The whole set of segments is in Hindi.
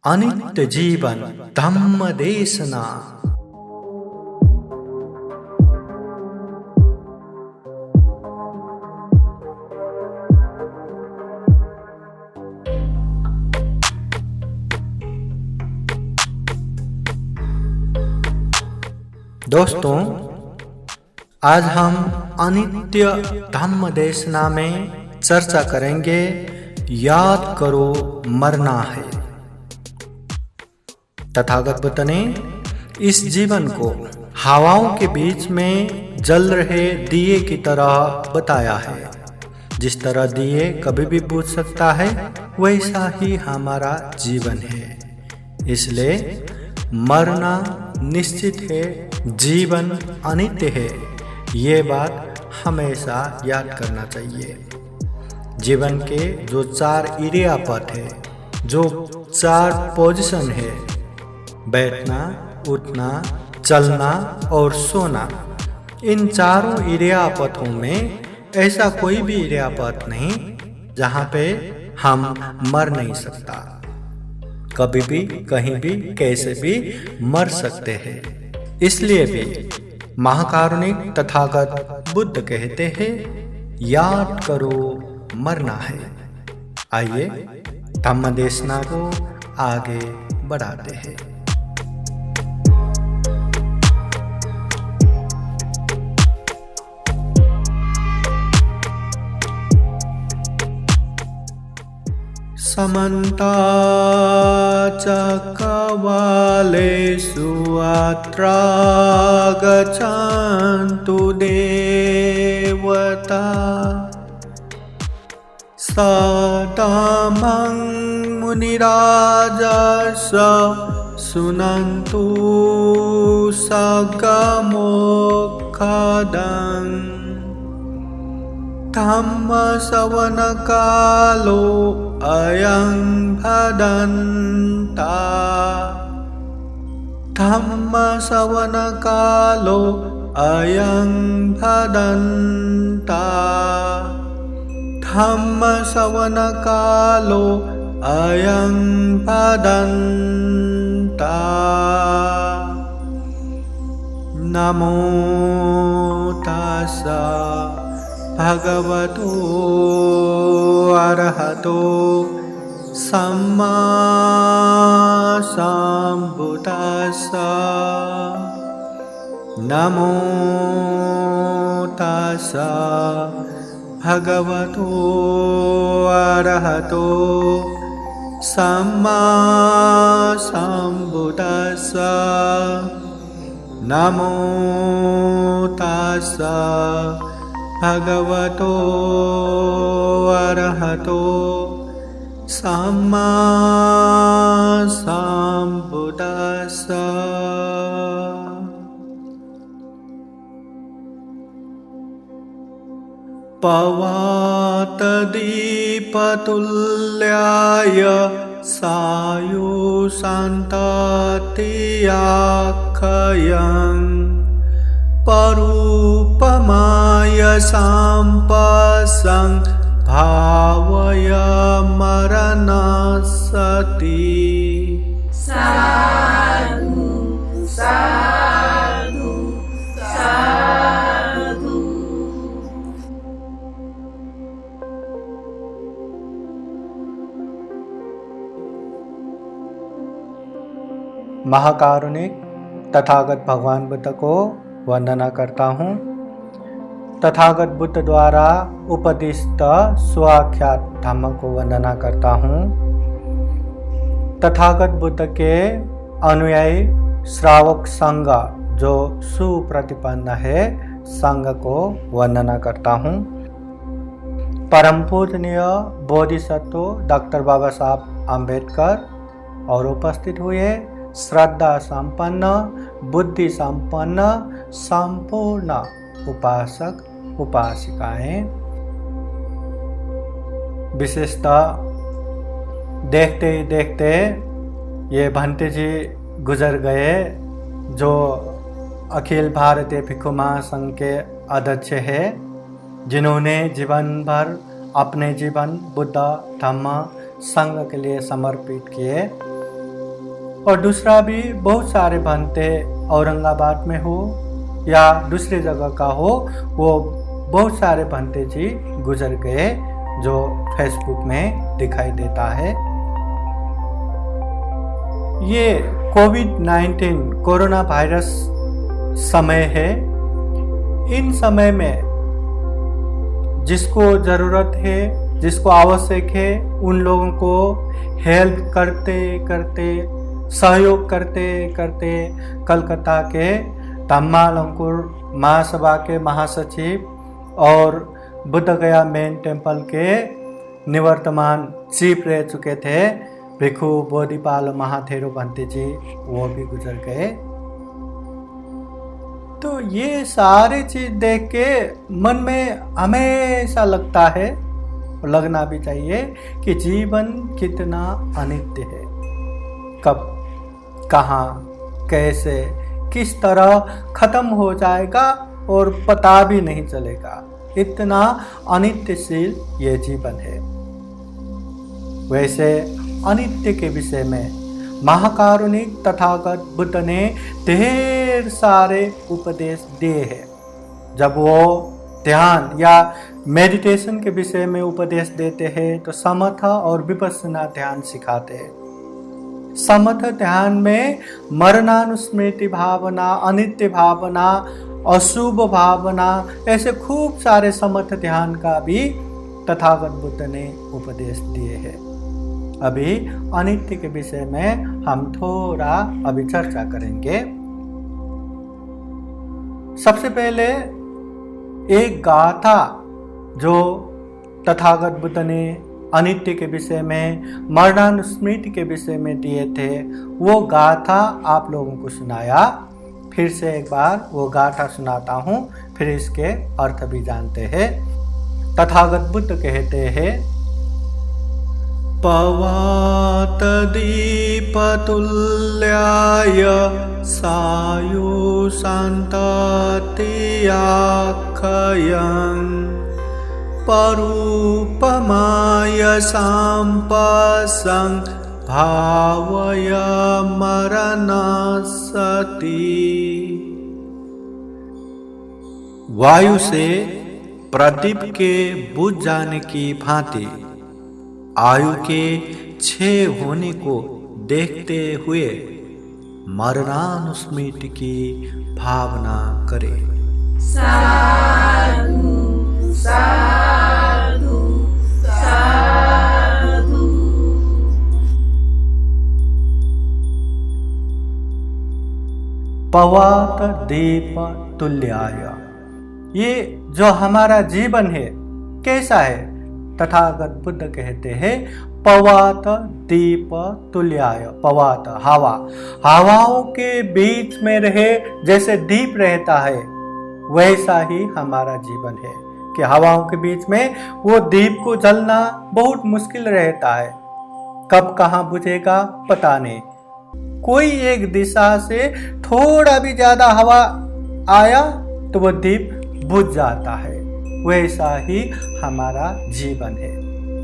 अनित्य जीवन धम्म देशना। दोस्तों, आज हम अनित्य धम्म देशना में चर्चा करेंगे याद करो मरना है। तथागत बुद्ध ने इस जीवन को हवाओं के बीच में जल रहे दिए की तरह बताया है। जिस तरह दिए कभी भी बुझ सकता है, वैसा ही हमारा जीवन है। इसलिए मरना निश्चित है, जीवन अनित्य है। ये बात हमेशा याद करना चाहिए। जीवन के जो 4 इरियापथ है, जो 4 पोजीशन है, बैठना, उठना, चलना और सोना, इन चारों इरियापथों में ऐसा कोई भी इरियापथ नहीं जहाँ पे हम मर नहीं सकता। कभी भी, कहीं भी, कैसे भी मर सकते हैं। इसलिए भी महाकारुणिक तथागत बुद्ध कहते हैं, याद करो मरना है। आइए धम्म देशना को आगे बढ़ाते हैं। समन्ता चक्रवालेषु अत्रा गच्छन्तु देवता सदामं मुनिराजस सुनन्तु सगमोक्षदं धम्म श्रवण कालो अयं भदन्ता धम्म श्रवण कालो अयं भदन्ता धम्म श्रवण कालो अयं भदन्ता। नमो तस्सा भगवतो अरहतो सम्मा सम्बुद्धास्सा। नमो तस्सा भगवतो अरहतो सम्मा सम्बुद्धास्सा। नमो तस्सा भगवतो अरहतो सम्मा सम्बुद्धास्सा। पवतदीपतुल्याय सायुसन्ततियाख्यं परूपमाय सम्पस्सं भावय मरणसति। साधु साधु साधु। महाकारुणिक तथागत भगवान बुद्ध को वंदना करता हूँ। तथागत बुद्ध द्वारा उपदिष्ट स्वाख्यात धम्म को वंदना करता हूँ। तथागत बुद्ध के अनुयायी श्रावक संघ जो सुप्रतिपन्न है, संघ को वंदना करता हूँ। परम पूजनीय बोधिसत्व डॉक्टर बाबा साहब अम्बेडकर और उपस्थित हुए श्रद्धा संपन्न, बुद्धि संपन्न संपूर्ण उपासक उपासिकाएं, विशेषतः देखते ही देखते ये भंते जी गुजर गए, जो अखिल भारतीय भिक्षु महासंघ के अध्यक्ष है, जिन्होंने जीवन भर अपने जीवन बुद्ध धम्म संघ के लिए समर्पित किए। और दूसरा भी बहुत सारे भंते औरंगाबाद में हो या दूसरी जगह का हो, वो बहुत सारे भंते जी गुजर गए जो फेसबुक में दिखाई देता है। ये कोविड-19 कोरोना वायरस समय है। इन समय में जिसको ज़रूरत है, जिसको आवश्यक है, उन लोगों को हेल्प करते करते, सहयोग करते करते कलकत्ता के धम्मालंकुर महासभा के महासचिव और बुद्धगया मेन टेम्पल के निवर्तमान चीफ रह चुके थे भिखु बोधिपाल महाथेरो भंते जी, वो भी गुजर गए। तो ये सारी चीज देख के मन में हमेशा लगता है, लगना भी चाहिए कि जीवन कितना अनित्य है। कब, कहाँ, कैसे, किस तरह खत्म हो जाएगा और पता भी नहीं चलेगा। इतना अनित्यशील ये जीवन है। वैसे अनित्य के विषय में महाकारुणिक तथागत बुद्ध ने ढेर सारे उपदेश दिए हैं। जब वो ध्यान या मेडिटेशन के विषय में उपदेश देते हैं तो समथ और विपश्यना ध्यान सिखाते हैं। समथ ध्यान में मरणानुस्मृति भावना, अनित्य भावना, अशुभ भावना, ऐसे खूब सारे समथ ध्यान का भी तथागत बुद्ध ने उपदेश दिए हैं। अभी अनित्य के विषय में हम थोड़ा अभी चर्चा करेंगे। सबसे पहले एक गाथा जो तथागत बुद्ध ने अनित्य के विषय में, मरणानुस्मृति के विषय में दिए थे, वो गाथा आप लोगों को सुनाया। फिर से एक बार वो गाथा सुनाता हूँ, फिर इसके अर्थ भी जानते हैं। तथागत बुद्ध कहते हैं, पवात दीप तुल्याय सायु शांततियाखयं परूपमाय सांपसं भावय मरणासति। वायु से प्रदीप के बुझ जाने की भांति आयु के क्षय होने को देखते हुए मरणानुस्मृति की भावना करे। साधु साधु साधु। पवात दीप तुल्याय, ये जो हमारा जीवन है कैसा है? तथागत बुद्ध कहते हैं पवात दीप तुल्याय। पवात हवा, हवाओं के बीच में रहे जैसे दीप रहता है, वैसा ही हमारा जीवन है कि हवाओं के बीच में वो दीप को जलना बहुत मुश्किल रहता है। कब कहाँ बुझेगा पता नहीं। कोई एक दिशा से थोड़ा भी ज्यादा हवा आया तो वो दीप बुझ जाता है। वैसा ही हमारा जीवन है,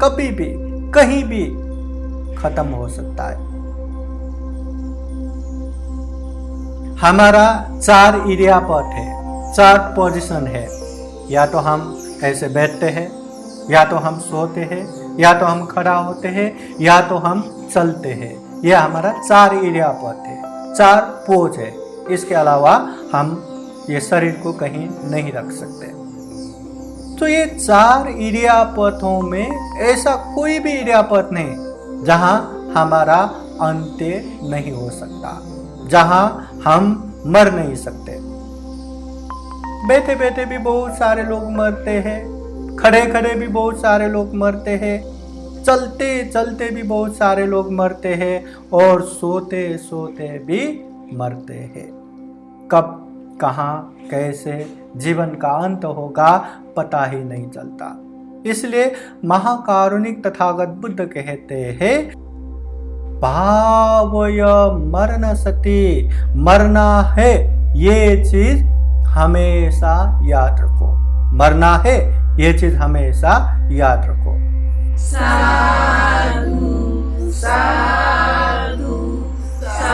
कभी भी कहीं भी खत्म हो सकता है। हमारा 4 एरिया पथ है, 4 पोजीशन है। या तो हम ऐसे बैठते हैं, या तो हम सोते हैं, या तो हम खड़ा होते हैं, या तो हम चलते हैं। यह हमारा 4 एरिया पथ है, 4 पोज है। इसके अलावा हम ये शरीर को कहीं नहीं रख सकते। तो ये 4 एरिया पथों में ऐसा कोई भी एरिया पथ नहीं जहां हमारा अंत्य नहीं हो सकता, जहां हम मर नहीं सकते। बैठे बैठे भी बहुत सारे लोग मरते हैं, खड़े खड़े भी बहुत सारे लोग मरते हैं, चलते चलते भी बहुत सारे लोग मरते हैं, और सोते सोते भी मरते हैं। कब, कहाँ, कैसे जीवन का अंत होगा पता ही नहीं चलता। इसलिए महाकारुणिक तथागत बुद्ध कहते हैं भावय मरणासति, मरना है ये चीज हमेशा याद रखो। मरना है ये चीज हमेशा याद रखो। साधु साधु साधु।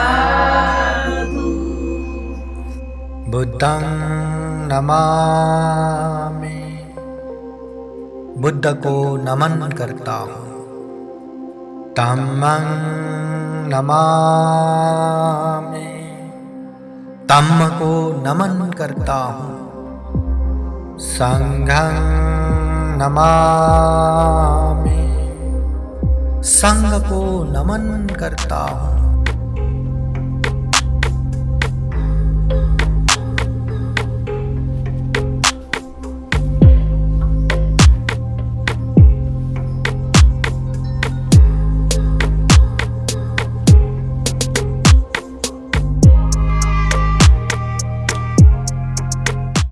बुद्धं नमामि, बुद्ध को नमन करता हूँ। धम्मं नमामि, धम्म को नमन करता हूँ। संघं नमामि, संघ को नमन करता हूँ।